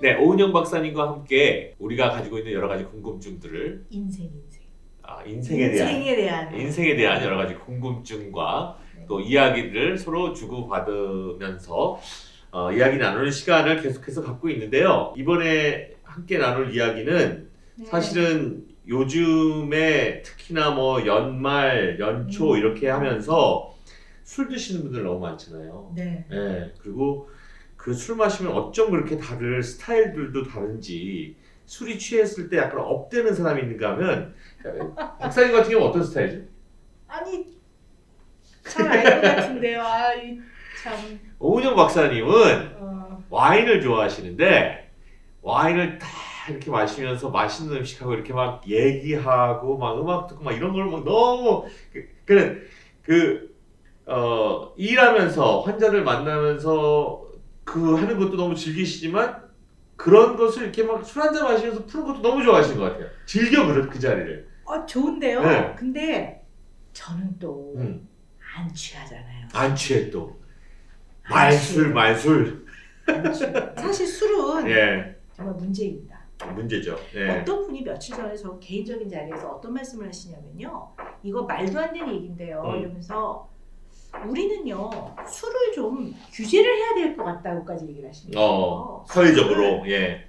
네, 오은영 박사님과 함께 우리가 가지고 있는 여러 가지 궁금증들을 인생에 대한 여러 가지 궁금증과 네. 또 이야기를 서로 주고받으면서 이야기 나누는 시간을 계속해서 갖고 있는데요. 이번에 함께 나눌 이야기는 네. 사실은 요즘에 특히나 뭐 연말, 연초 이렇게 하면서 술 드시는 분들 너무 많잖아요. 네. 네, 그리고 그 술 마시면 어쩜 그렇게 다들 스타일들도 다른지 술이 취했을 때 약간 업되는 사람이 있는가 하면 박사님 같은 경우는 어떤 스타일이죠? 아니 잘 알 것 같은데요. 아이 참. 오은영 박사님은 와인을 좋아하시는데 와인을 딱 이렇게 마시면서 맛있는 음식하고 이렇게 막 얘기하고 막 음악 듣고 막 이런 걸 막 너무 일하면서 환자를 만나면서 그 하는 것도 너무 즐기시지만 그런 것을 이렇게 막 술 한잔 마시면서 푸는 것도 너무 좋아하시는 것 같아요. 즐겨 그 자리를. 좋은데요. 네. 근데 저는 또 안 취하잖아요. 안 취해 또. 말술. 사실 술은 예. 정말 문제입니다. 문제죠. 예. 어떤 분이 며칠 전에 저 개인적인 자리에서 어떤 말씀을 하시냐면요. 이거 말도 안 되는 얘기인데요. 이러면서 우리는요 술을 좀 규제를 해야 될 것 같다고까지 얘기를 하시네요. 사회적으로. 예.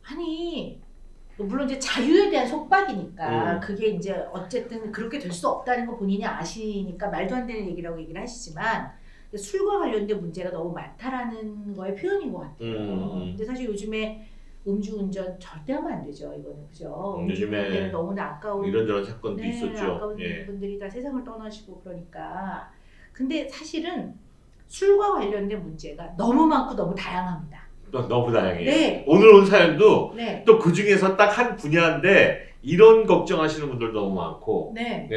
아니 물론 이제 자유에 대한 속박이니까 그게 이제 어쨌든 그렇게 될 수 없다는 거 본인이 아시니까 말도 안 되는 얘기라고 얘기를 하시지만 술과 관련된 문제가 너무 많다라는 거의 표현인 것 같아요. 근데 사실 요즘에 음주운전 절대 하면 안 되죠. 이거는 그죠? 요즘에 너무나 아까운 이런저런 사건도 있었죠. 아까운 분들이 다 세상을 떠나시고 그러니까. 근데 사실은 술과 관련된 문제가 너무 많고 너무 다양합니다. 너무 다양해요. 네. 오늘 온 사연도 네. 또 그 중에서 딱 한 분야인데 이런 걱정하시는 분들 너무 많고, 네.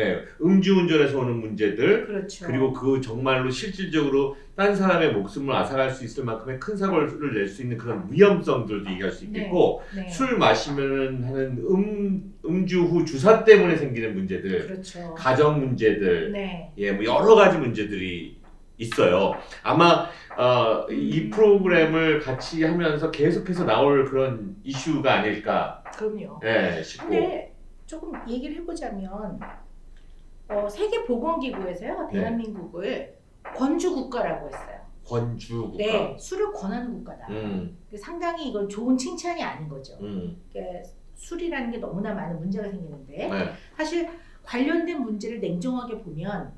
음주운전에서 오는 문제들, 그렇죠. 그리고 그 정말로 실질적으로 딴 사람의 목숨을 앗아갈 수 있을 만큼의 큰 사고를 낼 수 있는 그런 위험성들도 얘기할 수 있겠고, 술 마시면 하는 음주 후 주사 때문에 생기는 문제들, 그렇죠. 가정 문제들, 네. 뭐 여러 가지 문제들이 있어요. 아마 이 프로그램을 같이 하면서 계속해서 나올 그런 이슈가 아닐까. 그럼요. 싶고. 근데 조금 얘기를 해보자면 세계보건기구에서요 대한민국을 권주국가라고 했어요. 권주국가. 네, 술을 권하는 국가다. 상당히 이건 좋은 칭찬이 아닌 거죠. 술이라는 게 너무나 많은 문제가 생기는데 사실 관련된 문제를 냉정하게 보면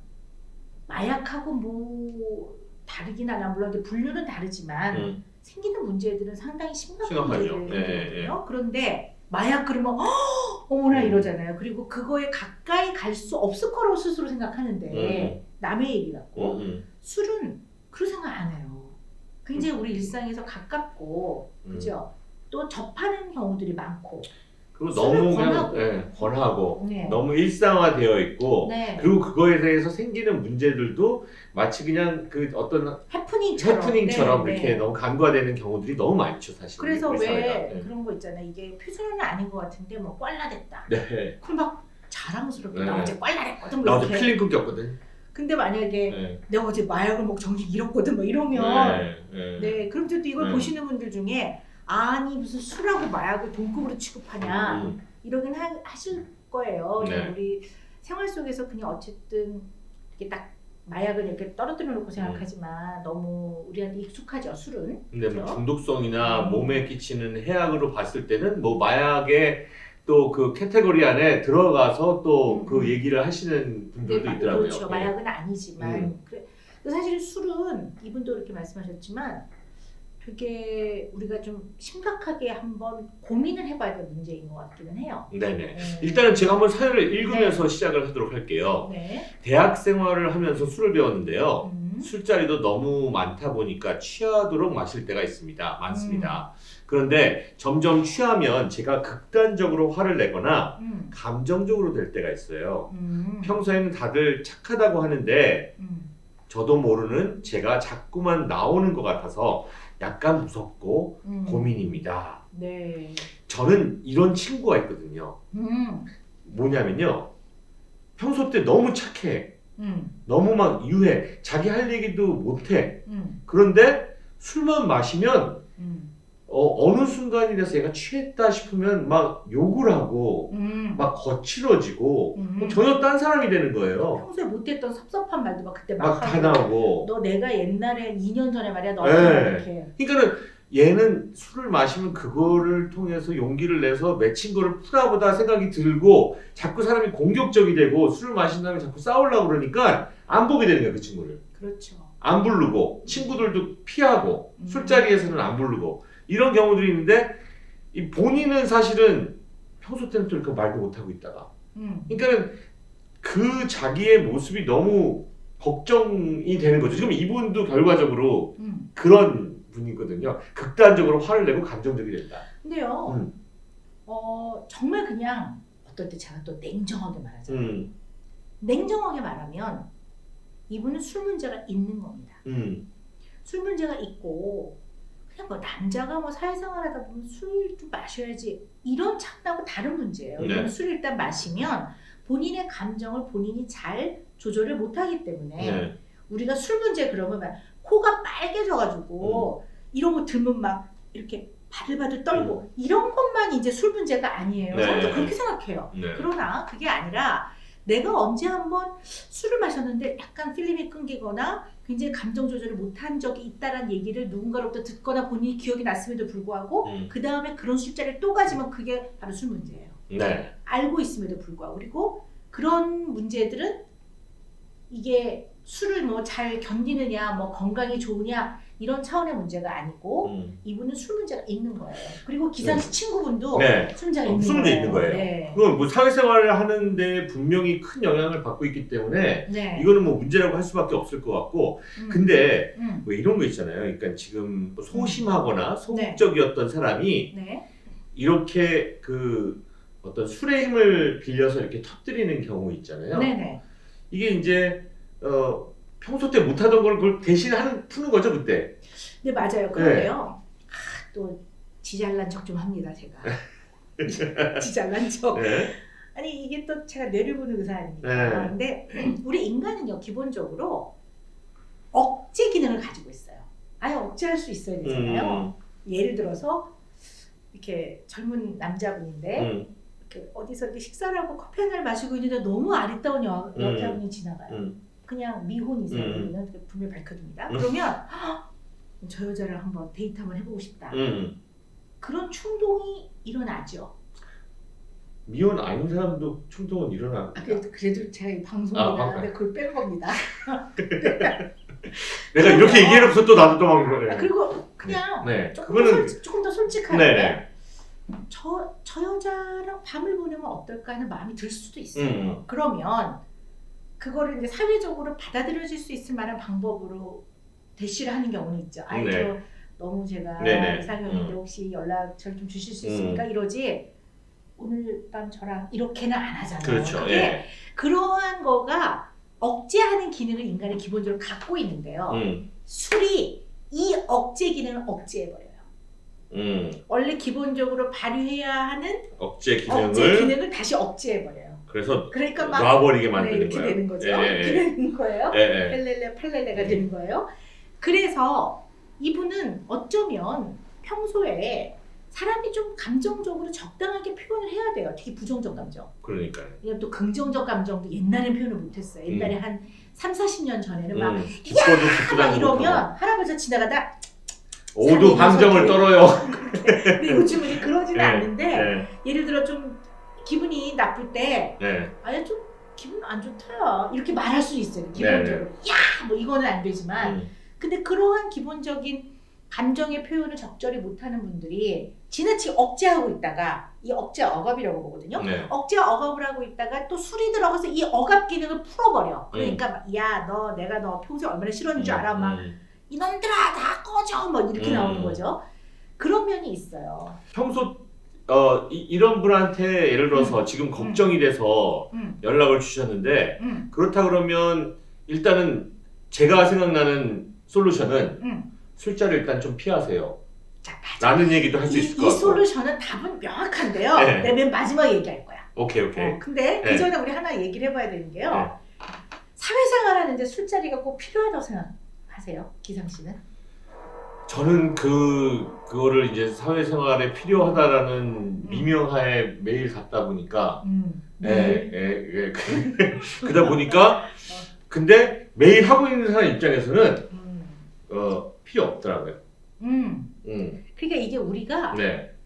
마약하고 뭐 다르긴 하나 물론 분류는 다르지만 생기는 문제들은 상당히 심각한 문제들이거든요. 그런데 마약 그러면 어머나 이러잖아요. 그리고 그거에 가까이 갈 수 없을 거라고 스스로 생각하는데 남의 얘기 같고 술은 그런 생각 안 해요. 굉장히 우리 일상에서 가깝고 그죠? 또 접하는 경우들이 많고 그리고 너무 그냥 권하고 너무 일상화되어 있고 그리고 그거에 대해서 생기는 문제들도 마치 그냥 그 어떤 해프닝처럼 이렇게 너무 간과되는 경우들이 너무 많죠 사실. 그래서 왜 그런 거 있잖아요. 이게 표준어는 아닌 것 같은데 뭐 꽐라됐다. 그럼 막 자랑스럽게 나 어제 꽐라됐거든. 나 어제 필름 끊겼거든. 근데 만약에 내가 어제 마약을 먹고 정신 잃었거든 뭐 이러면 그럼 또 이걸 보시는 분들 중에 아니 무슨 술하고 마약을 동급으로 취급하냐 이러긴 하실 거예요. 우리 생활 속에서 그냥 어쨌든 이렇게 딱 마약을 이렇게 떨어뜨려 놓고 생각하지만 너무 우리한테 익숙하죠 술은. 근데 뭐 중독성이나 몸에 끼치는 해악으로 봤을 때는 뭐 마약의 또 그 캐테고리 안에 들어가서 또 그 얘기를 하시는 분들도 있더라고요. 그렇죠. 마약은 아니지만 사실 술은 이분도 이렇게 말씀하셨지만 그게 우리가 좀 심각하게 한번 고민을 해봐야 될 문제인 것 같기는 해요. 네네. 일단은 제가 한번 사연을 읽으면서 시작을 하도록 할게요. 대학 생활을 하면서 술을 배웠는데요. 술자리도 너무 많다 보니까 취하도록 마실 때가 많습니다. 그런데 점점 취하면 제가 극단적으로 화를 내거나 감정적으로 될 때가 있어요. 평소에는 다들 착하다고 하는데 저도 모르는 제가 자꾸만 나오는 것 같아서 약간 무섭고 고민입니다. 저는 이런 친구가 있거든요. 뭐냐면요. 평소 때 너무 착해. 너무 막 유해. 자기 할 얘기도 못해. 그런데 술만 마시면 어느 순간이라서 얘가 취했다 싶으면 막 욕을 하고 막 거칠어지고 전혀 딴 사람이 되는 거예요. 평소에 못했던 섭섭한 말도 막 그때 막 다 나오고. 너 내가 옛날에 2년 전에 말이야 너한테 네. 이렇게. 그러니까는 얘는 술을 마시면 그거를 통해서 용기를 내서 맺힌 거를 풀어보다 생각이 들고 자꾸 사람이 공격적이 되고 술을 마신 다음에 자꾸 싸우려고 그러니까 안 보게 되는 거야, 그 친구를. 그렇죠. 안 부르고 친구들도 피하고 술자리에서는 안 부르고 이런 경우들이 있는데 이 본인은 사실은 평소 때는 또 이렇게 말도 못하고 있다가 그러니까는 그 자기의 모습이 너무 걱정이 되는 거죠. 지금 이분도 결과적으로 그런 분이거든요. 극단적으로 화를 내고 감정적이 된다. 근데요, 정말 그냥 어떨 때 제가 또 냉정하게 말하잖아요. 냉정하게 말하면 이분은 술 문제가 있는 겁니다. 술 문제가 있고 그냥 뭐 남자가 뭐 사회생활하다 보면 술 좀 마셔야지 이런 착각하고 다른 문제예요. 네. 술 일단 마시면 본인의 감정을 본인이 잘 조절을 못하기 때문에 네. 우리가 술 문제 그러면 막 코가 빨개져가지고 이런 거 들면 막 이렇게 바들바들 떨고 이런 것만 이제 술 문제가 아니에요. 네. 저도 그렇게 생각해요. 네. 그러나 그게 아니라 내가 언제 한번 술을 마셨는데 약간 필름이 끊기거나 굉장히 감정 조절을 못한 적이 있다는 얘기를 누군가로부터 듣거나 본인이 기억이 났음에도 불구하고 그 다음에 그런 술자리를 또 가지면 그게 바로 술 문제예요. 네. 알고 있음에도 불구하고. 그리고 그런 문제들은 이게 술을 뭐 잘 견디느냐 뭐 건강이 좋으냐 이런 차원의 문제가 아니고 이분은 술 문제가 있는 거예요. 그리고 기상씨 친구분도 네. 술 문제가 있는 거예요. 네. 그건 뭐 사회생활을 하는데 분명히 큰 영향을 받고 있기 때문에 네. 이거는 뭐 문제라고 할 수밖에 없을 것 같고 근데 뭐 이런 거 있잖아요. 그러니까 지금 소심하거나 소극적이었던 사람이 네. 이렇게 그 어떤 술의 힘을 빌려서 이렇게 터뜨리는 경우 있잖아요. 네네. 이게 이제 평소 때 못하던 걸 그걸 대신 푸는 거죠 그때. 네 맞아요. 그런데요. 네. 또 지잘난 척 좀 합니다 제가. 지잘난 척. 네. 아니 이게 또 제가 뇌를 보는 의사 아닙니까? 네. 근데 우리 인간은요 기본적으로 억제 기능을 가지고 있어요. 아예 억제할 수 있어야 되잖아요. 예를 들어서 이렇게 젊은 남자분인데 이렇게 어디서 이렇게 식사를 하고 커피 한 잔을 마시고 있는데 너무 아리따운 여자분이 지나가요. 그냥 미혼이세요. 우리는 분명히 밝혀둡니다. 그러면 저 여자랑 한번 데이트 한번 해보고 싶다. 그런 충동이 일어나죠. 미혼 아닌 사람도 충동은 일어나. 그래도 제가 이 방송에 나가는데 그걸 뺀 겁니다. 내가 이렇게 얘기해놓고서 또 나도 또 막 그러네. 그리고 그냥 네. 조금 더 솔직하게 저 여자랑 밤을 보내면 어떨까 하는 마음이 들 수도 있어요. 그러면 그거를 이제 사회적으로 받아들여질 수 있을 만한 방법으로 대시를 하는 경우는 있죠. 아이 저 너무 제가 이상형인데 혹시 연락처를 좀 주실 수 있습니까? 이러지 오늘 밤 저랑 이렇게는 안 하잖아요. 그렇죠. 그게 예. 그러한 거가 억제하는 기능을 인간이 기본적으로 갖고 있는데요. 술이 이 억제 기능을 억제해버려요. 원래 기본적으로 발휘해야 하는 억제 기능을 다시 억제해버려요. 그래서 그러니까 막 놔버리게 만드는 이렇게 거예요. 되는 거죠. 이렇게 되는 거예요. 펠렐레 팔렐레가 되는 거예요. 그래서 이분은 어쩌면 평소에 사람이 좀 감정적으로 적당하게 표현을 해야 돼요. 특히 부정적 감정. 그러니까요. 왜냐면 또 긍정적 감정도 옛날엔 표현을 못했어요. 옛날에 한 30-40년 전에는 막 야! 막 이러면 할아버지가 지나가다 오도 감정을 떨어요. 근데 요즘은 그러지는 않는데 예를 들어 좀 기분이 나쁠 때 아예 좀 기분 안 좋다 이렇게 말할 수 있어요. 기본적으로 야! 뭐 이거는 안 되지만 근데 그러한 기본적인 감정의 표현을 적절히 못하는 분들이 지나치게 억제하고 있다가 이 억제 억압이라고 보거든요. 억제 억압을 하고 있다가 또 술이 들어가서 이 억압 기능을 풀어버려. 그러니까 야 너 내가 너 평소에 얼마나 싫었는 줄 알아? 막 이놈들아 다 꺼져 뭐 이렇게 나오는 거죠. 그런 면이 있어요. 평소 이런 분한테 예를 들어서 지금 걱정이 돼서 연락을 주셨는데 그렇다 그러면 일단은 제가 생각나는 솔루션은 술자를 일단 좀 피하세요. 자, 라는 얘기도 할 수 있을 것 같고. 이 솔루션은 답은 명확한데요. 내가 맨 마지막에 얘기할 거야. 오케이. 근데 그 전에 우리 하나 얘기를 해봐야 되는 게요. 사회생활 하는데 술자리가 꼭 필요하다고 생각하세요? 기상 씨는? 저는 그거를 이제 사회생활에 필요하다라는 미명하에 매일 갔다 보니까 그러다 보니까 근데 매일 하고 있는 사람 입장에서는 필요 없더라고요. 그러니까 이게 우리가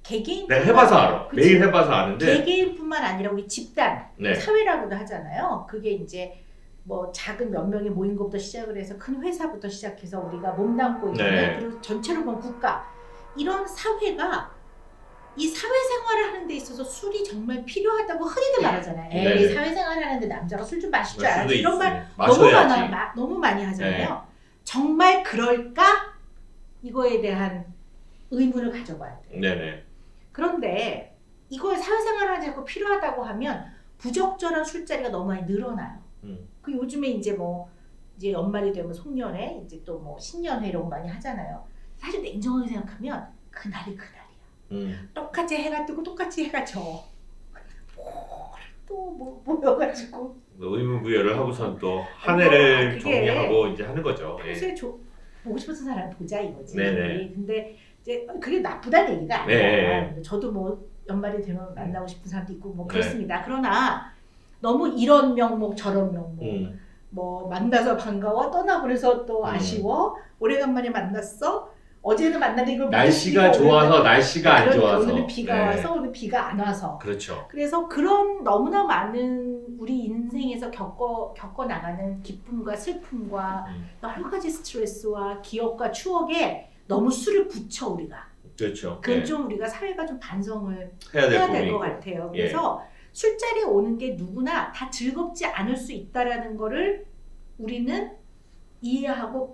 개개인 내가 해봐서 알아. 그치? 매일 해봐서 아는데 개개인뿐만 아니라 우리 집단, 사회라고도 하잖아요. 그게 이제 뭐 작은 몇 명이 모인 것부터 시작을 해서 큰 회사부터 시작해서 우리가 몸담고 있는 그리고 전체로 보면 국가 이런 사회가 이 사회생활을 하는 데 있어서 술이 정말 필요하다고 흔히들 말하잖아요. 에이 사회생활 하는데 남자가 술 좀 마실 줄 알아야지 이런 말 너무 많이 하잖아요. 정말 그럴까? 이거에 대한 의문을 가져봐야 돼요. 그런데 이걸 사회생활을 하자고 필요하다고 하면 부적절한 술자리가 너무 많이 늘어나요. 그 요즘에 이제 뭐 이제 연말이 되면 송년회 이제 또 뭐 신년회 이런 거 많이 하잖아요. 사실 냉정하게 생각하면 그날이 그날이야. 똑같이 해가 뜨고 똑같이 해가 져. 또 뭐 모여가지고 의무부여를 하고선 또 한 해를 정리하고 이제 하는 거죠. 평소에 보고 싶었던 사람 보자 이거지. 근데 이제 그게 나쁘다는 얘기가 아니야. 저도 뭐 연말이 되면 만나고 싶은 사람도 있고 뭐 그렇습니다. 그러나 너무 이런 명목 저런 명목 뭐 만나서 반가워 떠나버려서 또 아쉬워 오래간만에 만났어 어제는 만났는데 이걸 날씨가 좋아서 날씨가 안 좋아서 오늘은 비가 와서 오늘 비가 안 와서 그렇죠. 그래서 그런 너무나 많은 우리 인생에서 겪어 나가는 기쁨과 슬픔과 여러 가지 스트레스와 기억과 추억에 너무 술을 붙여 우리가 그렇죠. 그건 좀 우리가 사회가 좀 반성을 해야 될 것 같아요. 그래서 술자리에 오는 게 누구나 다 즐겁지 않을 수 있다라는 거를 우리는 이해하고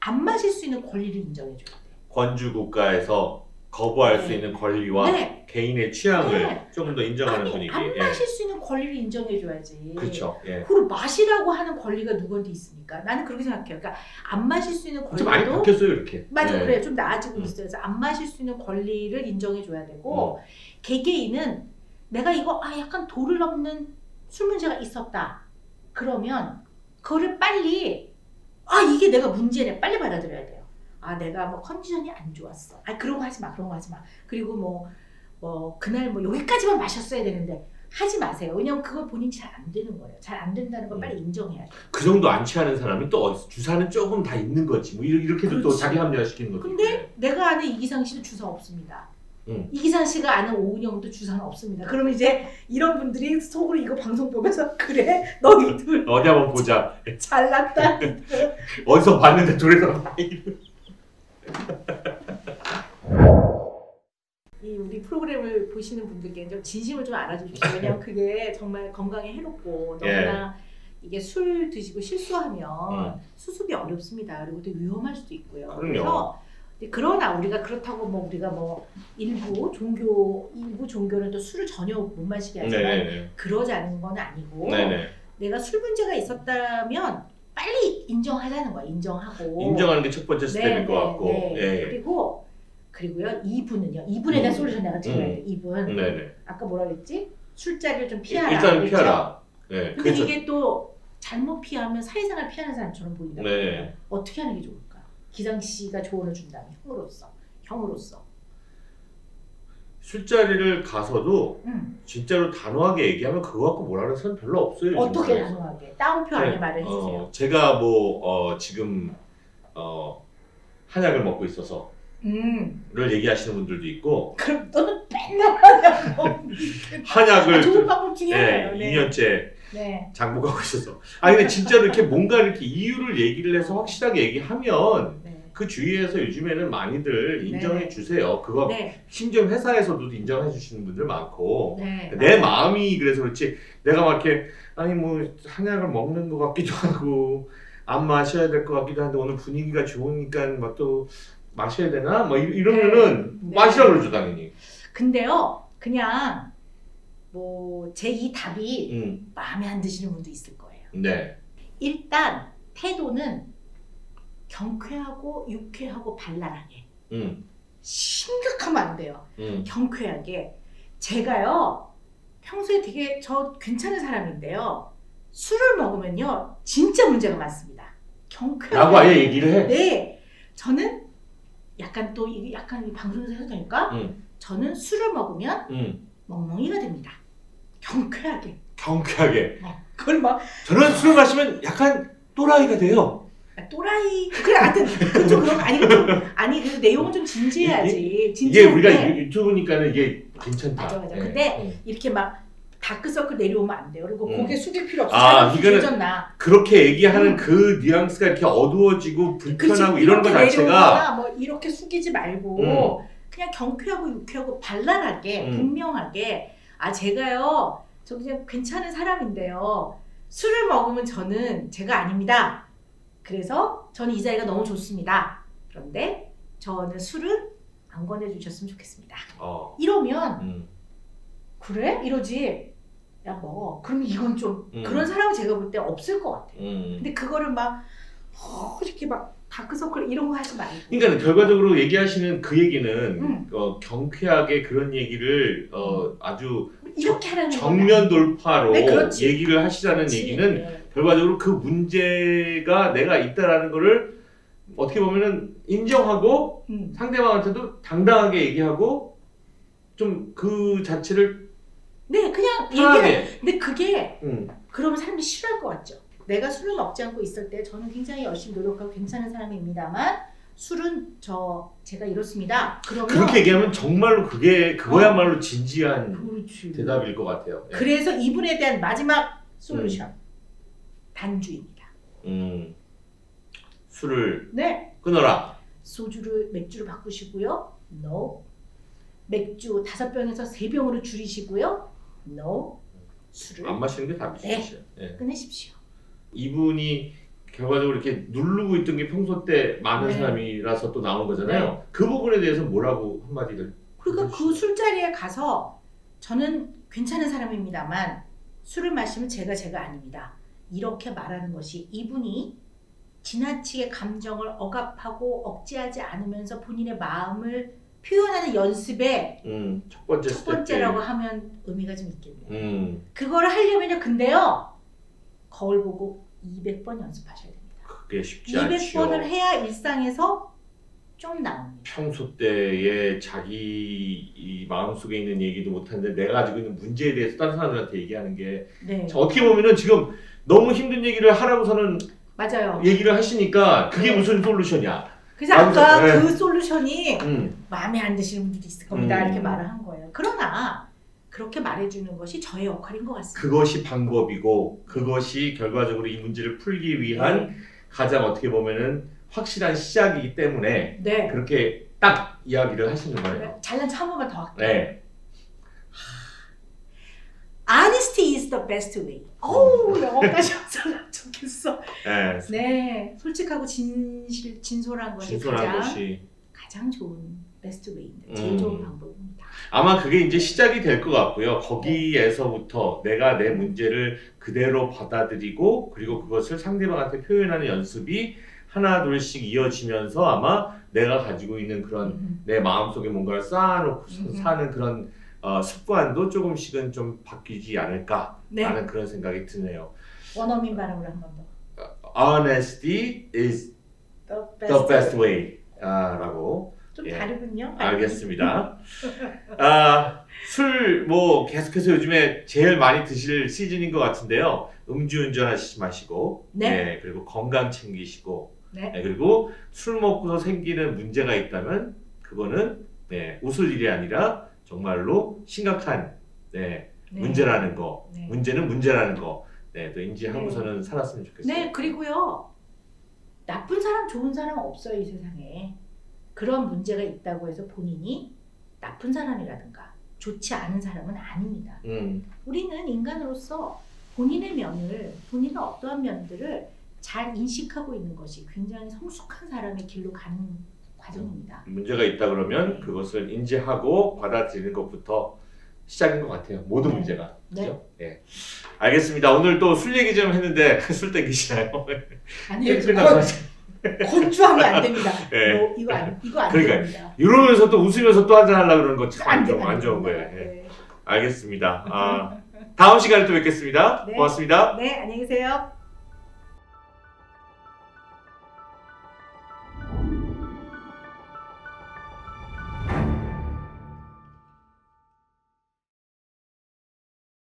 안 마실 수 있는 권리를 인정해줘야 돼요. 권주국가에서 거부할 수 있는 권리와 개인의 취향을 조금 더 인정하는 분위기. 안 마실 수 있는 권리를 인정해줘야지. 그렇죠. 그리고 마시라고 하는 권리가 누구한테 있습니까? 나는 그렇게 생각해요. 그러니까 안 마실 수 있는 권리도 좀 많이 바뀌었어요 이렇게. 맞아, 그래 좀 나아지고 있어요. 그래서 안 마실 수 있는 권리를 인정해줘야 되고 개개인은 내가 이거 약간 도를 넘는 술 문제가 있었다. 그러면 그거를 빨리 이게 내가 문제네 빨리 받아들여야 돼요. 내가 뭐 컨디션이 안 좋았어. 그런 거 하지 마. 그런 거 하지 마. 그리고 뭐 그날 뭐 여기까지만 마셨어야 되는데 하지 마세요. 왜냐면 그거 본인이 잘 안 되는 거예요. 잘 안 된다는 걸 빨리 인정해야 돼요. 그 정도 안 취하는 사람이 또 주사는 조금 다 있는 거지. 뭐 이렇게도 또 자기 합리화시키는 것도 근데 내가 아는 이기상 씨는 주사 없습니다. 이기상 씨가 아는 오은영도 주사는 없습니다. 그러면 이제 이런 분들이 속으로 이거 방송 보면서 그래 너희들 어디 한번 보자. 잘났다. 어디서 봤는데 둘이서 우리 프로그램을 보시는 분들께 좀 진심을 좀 알아주십시오. 왜냐면 그게 정말 건강에 해롭고 너무나 이게 술 드시고 실수하면 수습이 어렵습니다. 그리고 또 위험할 수도 있고요. 그래서 그러나 우리가 그렇다고 우리가 일부 종교는 또 술을 전혀 못 마시게 하지만 그러자는 건 아니고 내가 술 문제가 있었다면 빨리 인정하자는 거야. 인정하는 게 첫 번째 스텝일 것 같고 그리고요 2부에 대한 솔루션 내가 드려야 돼. 2분 아까 뭐라 그랬지? 술자리를 좀 피하라. 일단 피하라. 근데 이게 또 잘못 피하면 사회생활 피하는 사람처럼 보인다. 어떻게 하는 게 좋을까? 기상 씨가 조언을 준다면 형으로서 술자리를 가서도 진짜로 단호하게 얘기하면 그거 갖고 뭐라 그래서는 별로 없어요. 어떻게 단호하게? 따옴표 안에 말을 해주세요. 제가 지금 한약을 먹고 있어서 를 얘기하시는 분들도 있고 그럼 너는 맨날 한약 먹는 한약을 좋은 방법 중에 하나예요. 2년째 장복하고 있어서 근데 진짜로 이렇게 뭔가 이렇게 이유를 얘기를 해서 확실하게 얘기하면 그 주위에서 요즘에는 많이들 인정해 주세요. 그거 심지어 회사에서도 인정해 주시는 분들 많고 내 마음이 그래서 그렇지 내가 막 이렇게 한약을 먹는 것 같기도 하고 안 마셔야 될 것 같기도 한데 오늘 분위기가 좋으니까 또 마셔야 되나? 이러면은 마시라 그러죠 당연히. 근데요 그냥 제 이 답이 마음에 안 드시는 분도 있을 거예요. 일단 태도는 경쾌하고 유쾌하고 발랄하게 심각하면 안 돼요. 경쾌하게. 제가요 평소에 되게 괜찮은 사람인데요 술을 먹으면요 진짜 문제가 많습니다. 경쾌하게 라고 아예 얘기를 해? 네. 저는 약간 또 약간 방송에서 해도 될까? 저는 술을 먹으면 멍멍이가 됩니다. 경쾌하게. 그걸 막 저는 술을 마시면 약간 또라이가 돼요. 또라이. 그래, 하여튼 그좀 그런 아니 그래서 내용은 좀 진지해야지. 이게 우리가 유튜브니까는 이게 괜찮다. 맞아. 근데 이렇게 막 다크서클 내려오면 안 돼요. 그리고 고개 숙일 필요 없어. 이거는 그렇게 얘기하는 그 뉘앙스가 이렇게 어두워지고 불편하고 이런 거 자체가 뭐 이렇게 숙이지 말고 그냥 경쾌하고 유쾌하고 발랄하게 분명하게 제가요 저 그냥 괜찮은 사람인데요. 술을 먹으면 저는 제가 아닙니다. 그래서 저는 이 자리가 너무 좋습니다. 그런데 저는 술은 안 권해주셨으면 좋겠습니다. 이러면 그래? 이러지. 야 먹어. 그럼 이건 좀 그런 사람은 제가 볼 때 없을 것 같아요. 근데 그거를 막 이렇게 막 다크서클 이런 거 하지 말고. 그러니까 결과적으로 얘기하시는 그 얘기는 경쾌하게 그런 얘기를 아주 이렇게 하라는 정면 돌파로 얘기를 하시라는 얘기는 결과적으로 그 문제가 내가 있다라는 거를 어떻게 보면은 인정하고 상대방한테도 당당하게 얘기하고 좀 그 자체를 그냥 얘기해. 근데 그게 그러면 사람들이 싫어할 것 같죠. 내가 술을 먹지 않고 있을 때 저는 굉장히 열심히 노력하고 괜찮은 사람입니다만 술은 제가 이렇습니다. 그러면 그렇게 얘기하면 정말로 그거야말로 진지한 대답일 것 같아요. 그래서 이분에 대한 마지막 솔루션 단주입니다. 술을 끊어라. 맥주를 바꾸시고요. No. 맥주 5병에서 3병으로 줄이시고요. No. 술을 안 마시는 게 답이시죠. 끊으십시오. 이분이 결과적으로 이렇게 누르고 있던 게 평소 때 많은 사람이라서 또 나온 거잖아요. 그 부분에 대해서 뭐라고 한마디를? 그러니까 그 술자리에 가서 저는 괜찮은 사람입니다만 술을 마시면 제가 아닙니다. 이렇게 말하는 것이 이분이 지나치게 감정을 억압하고 억제하지 않으면서 본인의 마음을 표현하는 연습의 첫 번째라고 하면 의미가 좀 있겠네요. 그거를 하려면요. 근데요. 거울 보고 200번 연습하셔야 됩니다. 그게 쉽지 않죠. 200번을 해야 일상에서 좀 나옵니다. 평소 때에 자기 이 마음속에 있는 얘기도 못하는데 내가 가지고 있는 문제에 대해서 다른 사람들한테 얘기하는 게 어떻게 보면은 지금 너무 힘든 얘기를 하라고서는 맞아요. 얘기를 하시니까 그게 무슨 솔루션이야. 그래서 아까 그 솔루션이 마음에 안 드시는 분들이 있을 겁니다. 이렇게 말을 한 거예요. 그러나 그렇게 말해주는 것이 저의 역할인 것 같습니다. 그것이 방법이고 그것이 결과적으로 이 문제를 풀기 위한 가장 어떻게 보면은 확실한 시작이기 때문에 그렇게 딱 이야기를 하시는 거예요. 잘난 척 한 번만 더 할게요. Honesty is the best way. 영어까지 하면 좋겠어. 솔직하고 진솔한 것이 가장 좋은 베스트 웨이인데 제일 좋은 방법입니다. 아마 그게 이제 시작이 될 것 같고요. 거기에서부터 내가 내 문제를 그대로 받아들이고 그리고 그것을 상대방한테 표현하는 연습이 하나 둘씩 이어지면서 아마 내가 가지고 있는 그런 내 마음속에 뭔가를 쌓아놓고 사는 그런 습관도 조금씩은 좀 바뀌지 않을까라는 그런 생각이 드네요. 원어민 발음으로 한 번 더. Honesty is the best way 라고. 좀 다르군요. 알겠습니다. 술 계속해서 요즘에 제일 많이 드실 시즌인 것 같은데요. 음주운전 하시지 마시고 그리고 건강 챙기시고 그리고 술 먹고서 생기는 문제가 있다면 그거는 웃을 일이 아니라 정말로 심각한 문제라는 거 문제는 문제라는 거 또 인지하고서는 살았으면 좋겠어요. 그리고요. 나쁜 사람 좋은 사람 없어요. 이 세상에. 그런 문제가 있다고 해서 본인이 나쁜 사람이라든가 좋지 않은 사람은 아닙니다. 우리는 인간으로서 본인의 본인의 어떠한 면들을 잘 인식하고 있는 것이 굉장히 성숙한 사람의 길로 가는 과정입니다. 문제가 있다 그러면 그것을 인지하고 받아들이는 것부터 시작인 것 같아요. 모든 문제가. 그렇죠? 알겠습니다. 오늘 또 술 얘기 좀 했는데 술 땡기시나요? 아니요. 건조하면 안 됩니다. 이거 안 됩니다. 이러면서 또 웃으면서 또 한잔 하려고 그러는 거 참 안 좋은 거예요. 알겠습니다. 다음 시간에 또 뵙겠습니다. 고맙습니다. 안녕히 계세요.